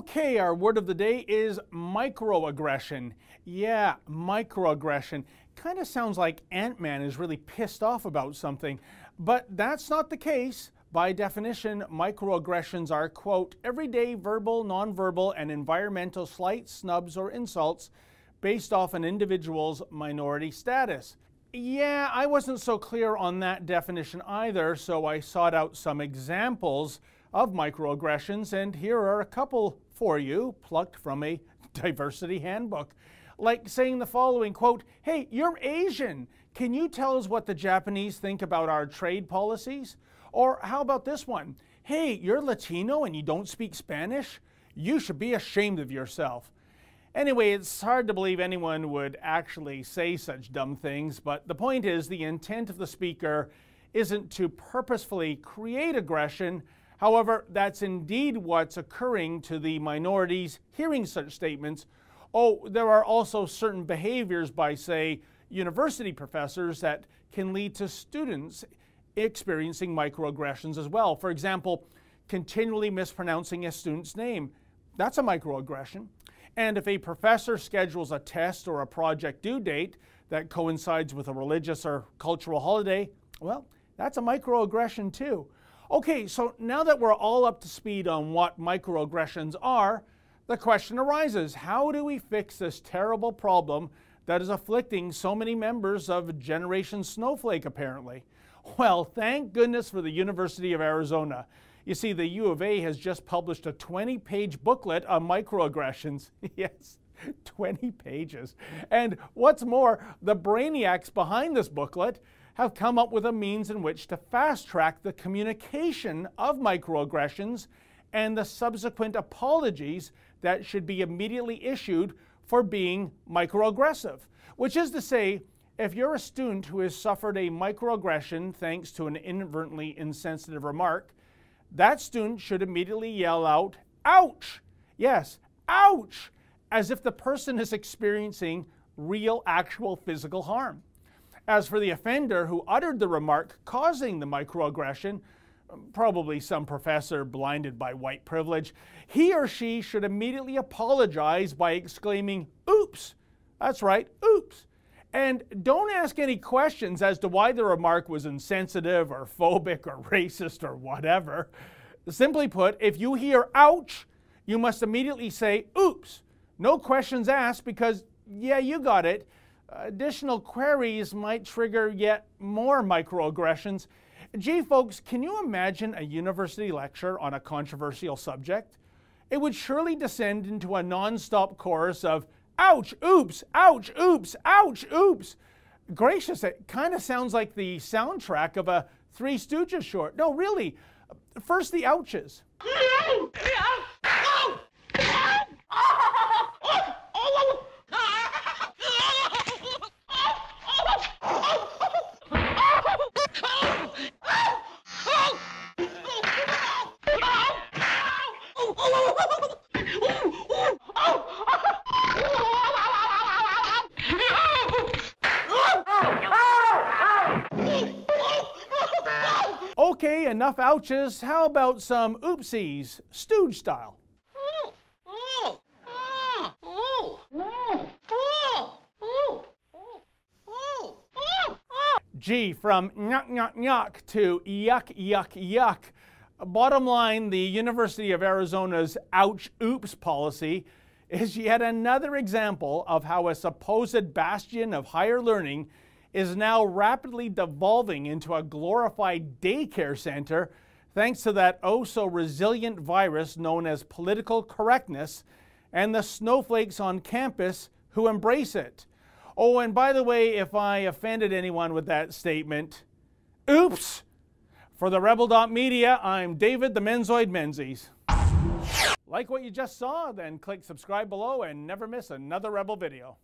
Okay, our word of the day is microaggression. Yeah, microaggression. Kind of sounds like Ant-Man is really pissed off about something, but that's not the case. By definition, microaggressions are, quote, everyday verbal, nonverbal, and environmental slights, snubs, or insults based off an individual's minority status. Yeah, I wasn't so clear on that definition either, so I sought out some examples of microaggressions, and here are a couple for you, plucked from a diversity handbook. Like saying the following, quote, hey, you're Asian. Can you tell us what the Japanese think about our trade policies? Or how about this one? Hey, you're Latino and you don't speak Spanish? You should be ashamed of yourself. Anyway, it's hard to believe anyone would actually say such dumb things, but the point is the intent of the speaker isn't to purposefully create aggression. However, that's indeed what's occurring to the minorities hearing such statements. Oh, there are also certain behaviors by, say, university professors that can lead to students experiencing microaggressions as well. For example, continually mispronouncing a student's name. That's a microaggression. And if a professor schedules a test or a project due date that coincides with a religious or cultural holiday, well, that's a microaggression too. Okay, so now that we're all up to speed on what microaggressions are, the question arises, how do we fix this terrible problem that is afflicting so many members of Generation Snowflake apparently? Well, thank goodness for the University of Arizona. You see, the U of A has just published a 20-page booklet on microaggressions. Yes, 20 pages. And what's more, the brainiacs behind this booklet have come up with a means in which to fast-track the communication of microaggressions and the subsequent apologies that should be immediately issued for being microaggressive. Which is to say, if you're a student who has suffered a microaggression thanks to an inadvertently insensitive remark, that student should immediately yell out, ouch! Yes, ouch! As if the person is experiencing real, actual physical harm. As for the offender who uttered the remark causing the microaggression, probably some professor blinded by white privilege, he or she should immediately apologize by exclaiming, oops! That's right, oops! And don't ask any questions as to why the remark was insensitive or phobic or racist or whatever. Simply put, if you hear ouch, you must immediately say oops. No questions asked because, yeah, you got it. Additional queries might trigger yet more microaggressions. Gee, folks, can you imagine a university lecture on a controversial subject? It would surely descend into a non-stop chorus of ouch, oops, ouch, oops, ouch, oops. Gracious, it kind of sounds like the soundtrack of a Three Stooges short. No, really. First the ouches. Okay, enough ouches. How about some oopsies, Stooge style? Gee, from nyuk nyuk nyuk to yuck yuck yuck. Bottom line, the University of Arizona's ouch oops policy is yet another example of how a supposed bastion of higher learning is now rapidly devolving into a glorified daycare center thanks to that oh-so-resilient virus known as political correctness and the snowflakes on campus who embrace it. Oh, and by the way, if I offended anyone with that statement, oops! For the Rebel.media, I'm David the Menzoid Menzies. Like what you just saw? Then click subscribe below and never miss another Rebel video.